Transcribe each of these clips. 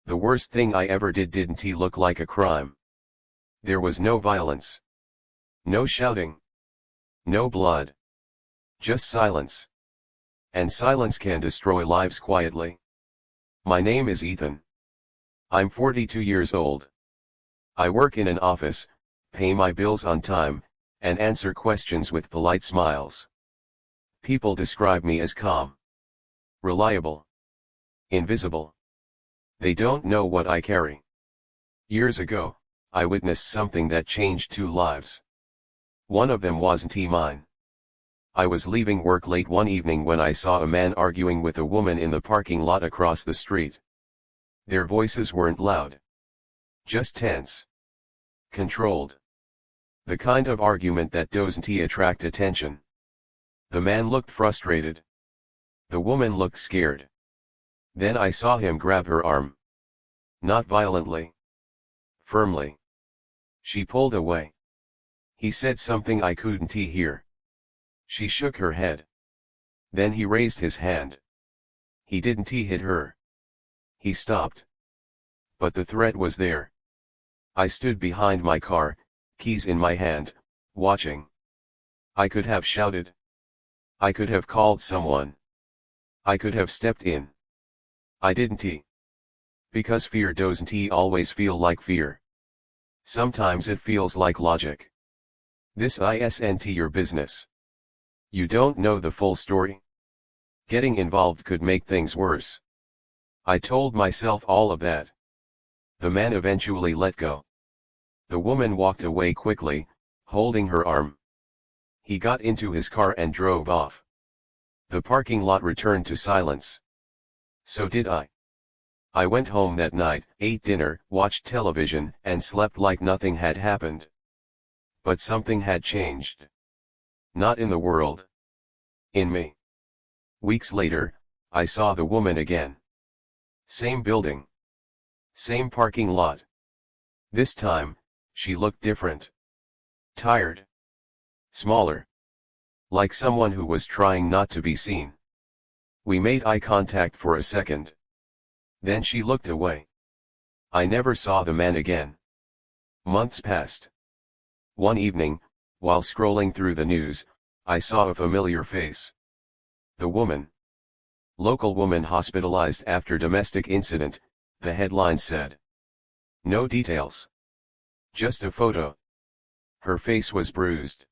The worst thing I ever didn't he look like a crime? There was no violence. No shouting. No blood. Just silence. And silence can destroy lives quietly. My name is Ethan. I'm 42 years old. I work in an office, pay my bills on time, and answer questions with polite smiles. People describe me as calm, reliable, invisible. They don't know what I carry. Years ago, I witnessed something that changed 2 lives. One of them wasn't mine. I was leaving work late one evening when I saw a man arguing with a woman in the parking lot across the street. Their voices weren't loud. Just tense. Controlled. The kind of argument that doesn't attract attention. The man looked frustrated. The woman looked scared. Then I saw him grab her arm. Not violently. Firmly. She pulled away. He said something I couldn't hear. She shook her head. Then he raised his hand. He didn't hit her. He stopped. But the threat was there. I stood behind my car, keys in my hand, watching. I could have shouted. I could have called someone. I could have stepped in. I didn't. Because fear doesn't always feel like fear. Sometimes it feels like logic. This isn't your business. You don't know the full story. Getting involved could make things worse. I told myself all of that. The man eventually let go. The woman walked away quickly, holding her arm. He got into his car and drove off. The parking lot returned to silence. So did I. I went home that night, ate dinner, watched television, and slept like nothing had happened. But something had changed. Not in the world. In me. Weeks later, I saw the woman again. Same building. Same parking lot. This time, she looked different. Tired. Smaller. Like someone who was trying not to be seen. We made eye contact for a second. Then she looked away. I never saw the man again. Months passed. One evening, while scrolling through the news, I saw a familiar face. The woman. Local woman hospitalized after domestic incident, the headline said. No details. Just a photo. Her face was bruised.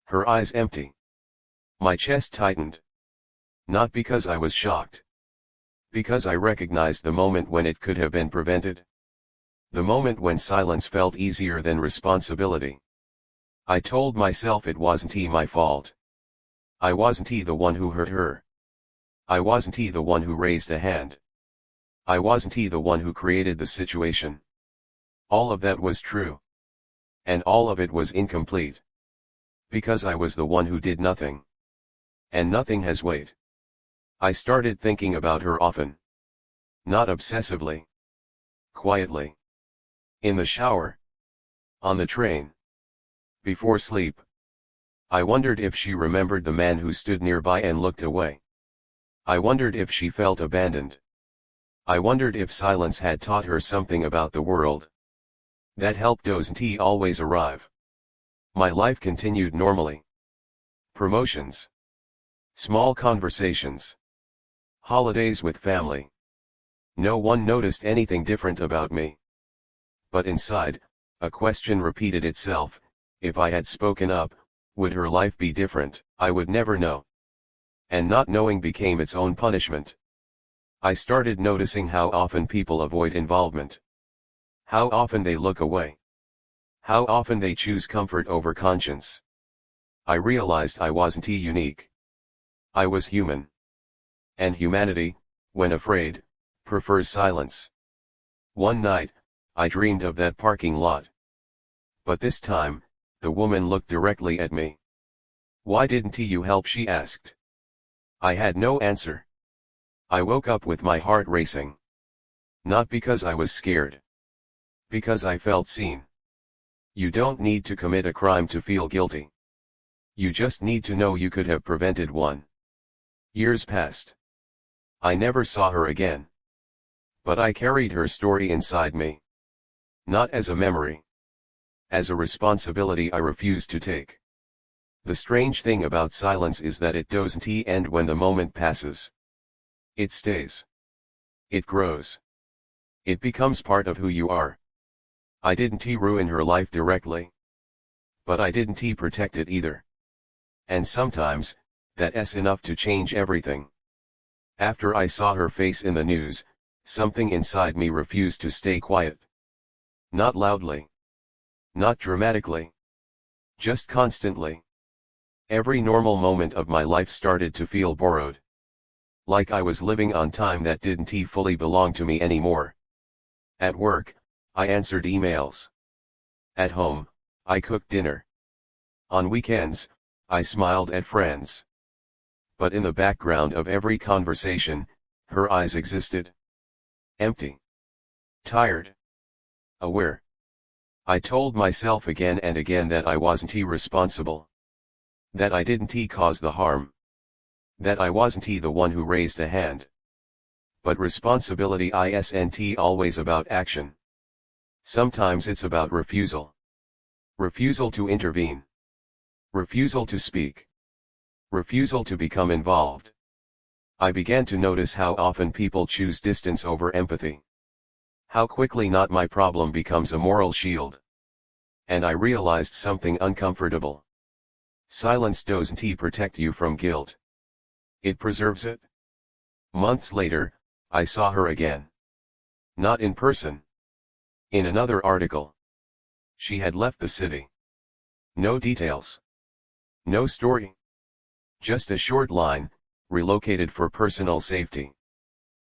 Her eyes empty. My chest tightened. Not because I was shocked. Because I recognized the moment when it could have been prevented. The moment when silence felt easier than responsibility. I told myself it wasn't my fault. I wasn't the one who hurt her. I wasn't the one who raised a hand. I wasn't the one who created the situation. All of that was true. And all of it was incomplete. Because I was the one who did nothing. And nothing has weight. I started thinking about her often. Not obsessively. Quietly. In the shower. On the train. Before sleep. I wondered if she remembered the man who stood nearby and looked away. I wondered if she felt abandoned. I wondered if silence had taught her something about the world. That help doesn't always arrive. My life continued normally. Promotions. Small conversations. Holidays with family. No one noticed anything different about me. But inside, a question repeated itself: if I had spoken up, would her life be different? I would never know. And not knowing became its own punishment. I started noticing how often people avoid involvement. How often they look away. How often they choose comfort over conscience. I realized I wasn't unique. I was human. And humanity, when afraid, prefers silence. One night, I dreamed of that parking lot. But this time, the woman looked directly at me. Why didn't you help? She asked. I had no answer. I woke up with my heart racing. Not because I was scared. Because I felt seen. You don't need to commit a crime to feel guilty. You just need to know you could have prevented one. Years passed. I never saw her again. But I carried her story inside me. Not as a memory. As a responsibility I refused to take. The strange thing about silence is that it doesn't end when the moment passes. It stays. It grows. It becomes part of who you are. I didn't ruin her life directly. But I didn't protect it either. And sometimes, that's enough to change everything. After I saw her face in the news, something inside me refused to stay quiet. Not loudly. Not dramatically. Just constantly. Every normal moment of my life started to feel borrowed. Like I was living on time that didn't fully belong to me anymore. At work, I answered emails. At home, I cooked dinner. On weekends, I smiled at friends. But in the background of every conversation, her eyes existed. Empty. Tired. Aware. I told myself again and again that I wasn't responsible. That I didn't cause the harm. That I wasn't the one who raised a hand. But responsibility isn't always about action. Sometimes it's about refusal. Refusal to intervene. Refusal to speak. Refusal to become involved. I began to notice how often people choose distance over empathy. How quickly not my problem becomes a moral shield. And I realized something uncomfortable. Silence doesn't protect you from guilt. It preserves it. Months later, I saw her again. Not in person. In another article. She had left the city. No details. No story. Just a short line, relocated for personal safety.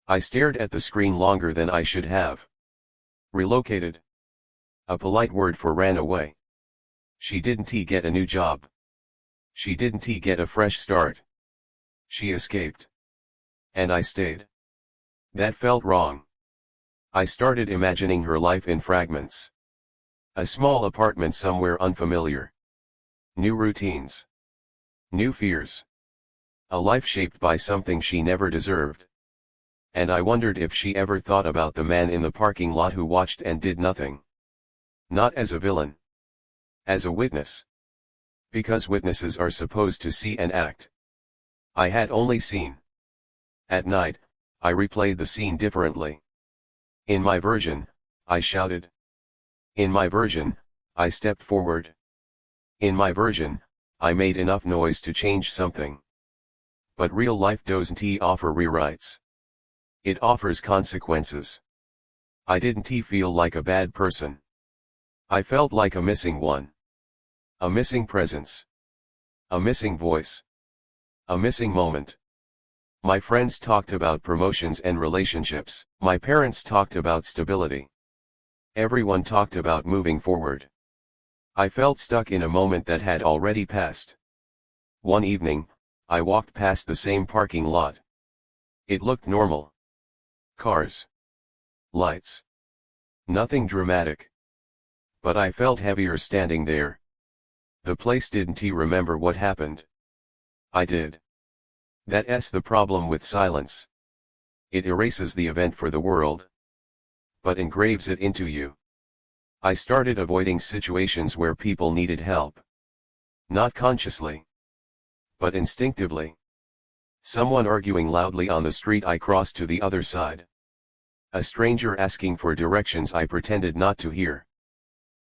I stared at the screen longer than I should have. Relocated. A polite word for ran away. She didn't get a new job. She didn't get a fresh start. She escaped. And I stayed. That felt wrong. I started imagining her life in fragments. A small apartment somewhere unfamiliar. New routines. New fears. A life shaped by something she never deserved. And I wondered if she ever thought about the man in the parking lot who watched and did nothing. Not as a villain. As a witness. Because witnesses are supposed to see and act. I had only seen. At night, I replayed the scene differently. In my version, I shouted. In my version, I stepped forward. In my version, I made enough noise to change something. But real life doesn't offer rewrites. It offers consequences. I didn't feel like a bad person. I felt like a missing one. A missing presence. A missing voice. A missing moment. My friends talked about promotions and relationships. My parents talked about stability. Everyone talked about moving forward. I felt stuck in a moment that had already passed. One evening, I walked past the same parking lot. It looked normal. Cars. Lights. Nothing dramatic. But I felt heavier standing there. The place didn't remember what happened. I did. That's the problem with silence. It erases the event for the world. But engraves it into you. I started avoiding situations where people needed help. Not consciously. But instinctively. Someone arguing loudly on the street, I crossed to the other side. A stranger asking for directions, I pretended not to hear.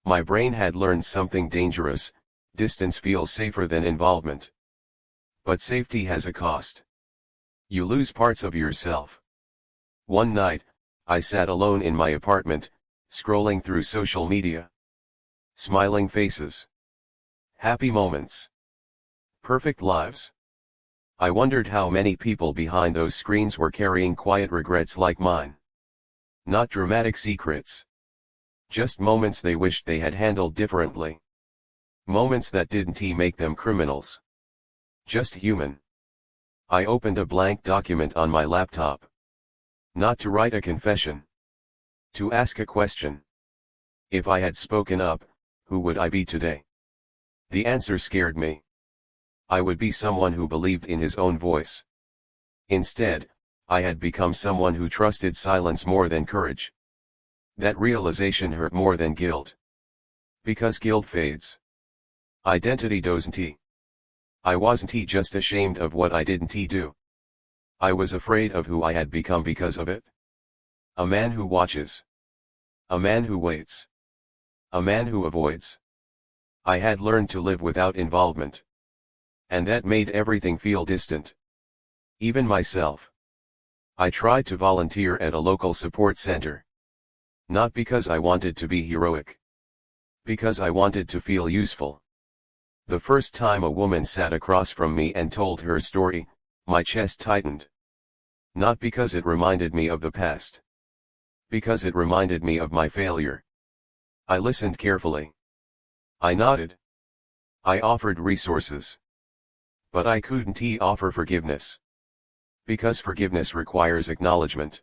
My brain had learned something dangerous: distance feels safer than involvement. But safety has a cost. You lose parts of yourself. One night, I sat alone in my apartment, scrolling through social media. Smiling faces. Happy moments. Perfect lives. I wondered how many people behind those screens were carrying quiet regrets like mine. Not dramatic secrets. Just moments they wished they had handled differently. Moments that didn't make them criminals. Just human. I opened a blank document on my laptop. Not to write a confession. To ask a question. If I had spoken up, who would I be today? The answer scared me. I would be someone who believed in his own voice. Instead, I had become someone who trusted silence more than courage. That realization hurt more than guilt. Because guilt fades. Identity doesn't. I wasn't just ashamed of what I didn't do. I was afraid of who I had become because of it. A man who watches. A man who waits. A man who avoids. I had learned to live without involvement. And that made everything feel distant. Even myself. I tried to volunteer at a local support center. Not because I wanted to be heroic. Because I wanted to feel useful. The first time a woman sat across from me and told her story, my chest tightened. Not because it reminded me of the past. Because it reminded me of my failure. I listened carefully. I nodded. I offered resources. But I couldn't offer forgiveness. Because forgiveness requires acknowledgement.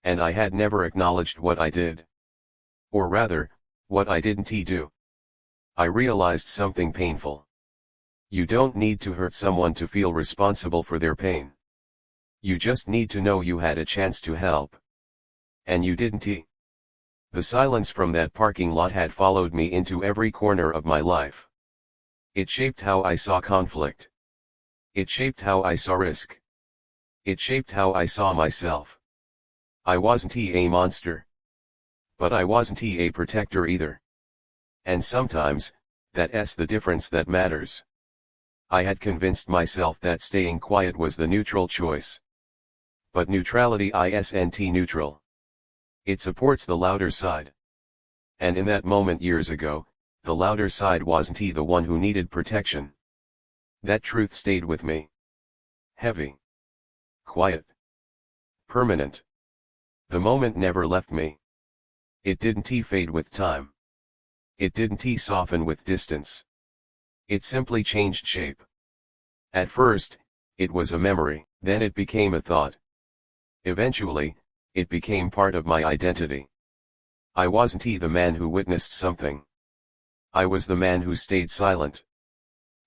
And I had never acknowledged what I did. Or rather, what I didn't do. I realized something painful. You don't need to hurt someone to feel responsible for their pain. You just need to know you had a chance to help. And you didn't. The silence from that parking lot had followed me into every corner of my life. It shaped how I saw conflict. It shaped how I saw risk. It shaped how I saw myself. I wasn't a monster. But I wasn't a protector either. And sometimes, that's the difference that matters. I had convinced myself that staying quiet was the neutral choice. But neutrality isn't neutral. It supports the louder side. And in that moment years ago, the louder side wasn't the one who needed protection. That truth stayed with me. Heavy. Quiet. Permanent. The moment never left me. It didn't fade with time. It didn't soften with distance. It simply changed shape. At first, it was a memory, then it became a thought. Eventually, it became part of my identity. I wasn't the man who witnessed something. I was the man who stayed silent.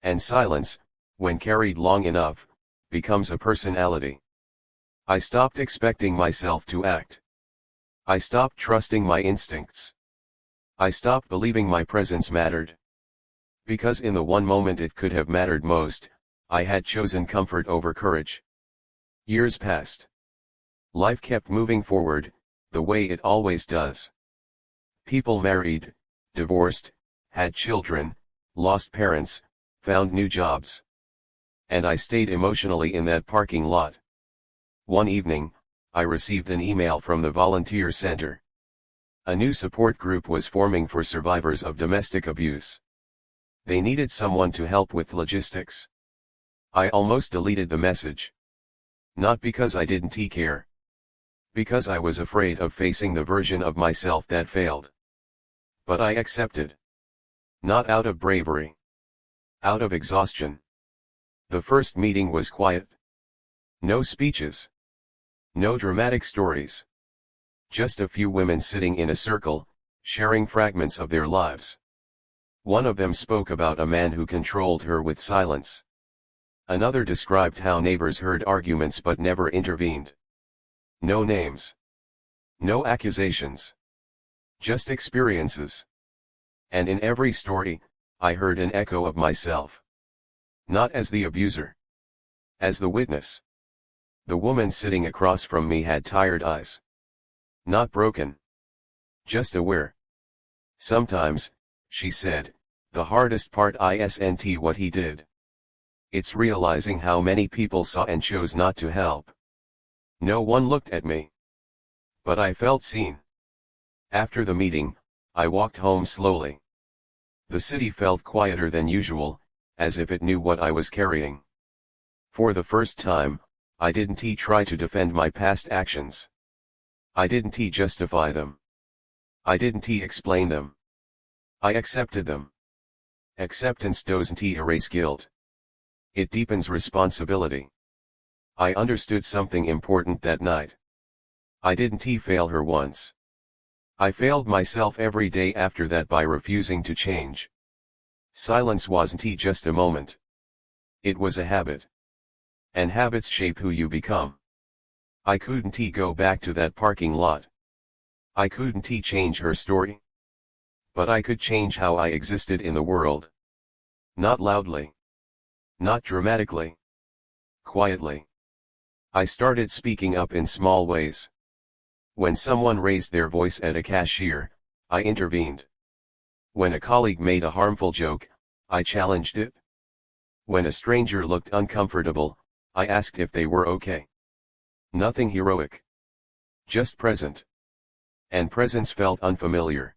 And silence, when carried long enough, becomes a personality. I stopped expecting myself to act. I stopped trusting my instincts. I stopped believing my presence mattered. Because in the one moment it could have mattered most, I had chosen comfort over courage. Years passed. Life kept moving forward, the way it always does. People married, divorced, had children, lost parents, found new jobs. And I stayed emotionally in that parking lot. One evening, I received an email from the volunteer center. A new support group was forming for survivors of domestic abuse. They needed someone to help with logistics. I almost deleted the message. Not because I didn't care. Because I was afraid of facing the version of myself that failed. But I accepted. Not out of bravery. Out of exhaustion. The first meeting was quiet. No speeches. No dramatic stories. Just a few women sitting in a circle, sharing fragments of their lives. One of them spoke about a man who controlled her with silence. Another described how neighbors heard arguments but never intervened. No names. No accusations. Just experiences. And in every story, I heard an echo of myself. Not as the abuser. As the witness. The woman sitting across from me had tired eyes. Not broken. Just aware. Sometimes, she said, the hardest part isn't what he did. It's realizing how many people saw and chose not to help. No one looked at me. But I felt seen. After the meeting, I walked home slowly. The city felt quieter than usual, as if it knew what I was carrying. For the first time, I didn't try to defend my past actions. I didn't justify them. I didn't explain them. I accepted them. Acceptance doesn't erase guilt. It deepens responsibility. I understood something important that night. I didn't fail her once. I failed myself every day after that by refusing to change. Silence wasn't just a moment. It was a habit. And habits shape who you become. I couldn't go back to that parking lot. I couldn't change her story. But I could change how I existed in the world. Not loudly. Not dramatically. Quietly. I started speaking up in small ways. When someone raised their voice at a cashier, I intervened. When a colleague made a harmful joke, I challenged it. When a stranger looked uncomfortable, I asked if they were okay. Nothing heroic. Just present. And presence felt unfamiliar.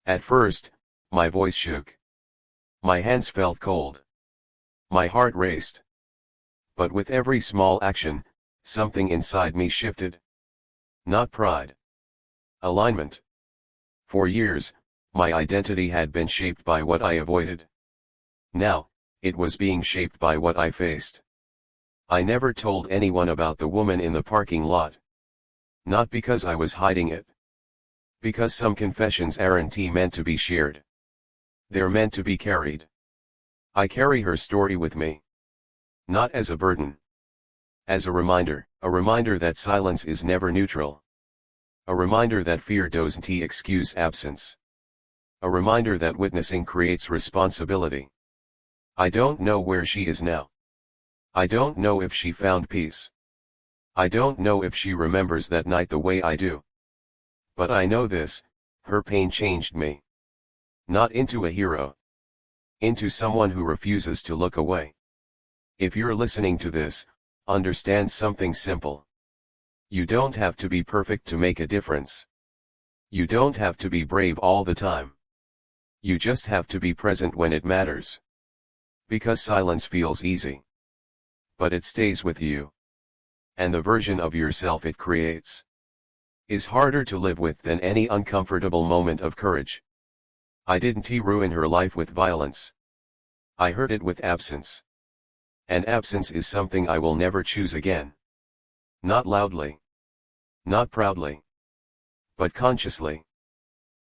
At first, my voice shook. My hands felt cold. My heart raced. But with every small action, something inside me shifted. Not pride. Alignment. For years, my identity had been shaped by what I avoided. Now, it was being shaped by what I faced. I never told anyone about the woman in the parking lot. Not because I was hiding it. Because some confessions aren't meant to be shared. They're meant to be carried. I carry her story with me. Not as a burden. As a reminder that silence is never neutral. A reminder that fear doesn't excuse absence. A reminder that witnessing creates responsibility. I don't know where she is now. I don't know if she found peace. I don't know if she remembers that night the way I do. But I know this, her pain changed me. Not into a hero. Into someone who refuses to look away. If you're listening to this, understand something simple. You don't have to be perfect to make a difference. You don't have to be brave all the time. You just have to be present when it matters. Because silence feels easy. But it stays with you. And the version of yourself it creates is harder to live with than any uncomfortable moment of courage. I didn't ruin her life with violence. I hurt it with absence. And absence is something I will never choose again. Not loudly. Not proudly. But consciously.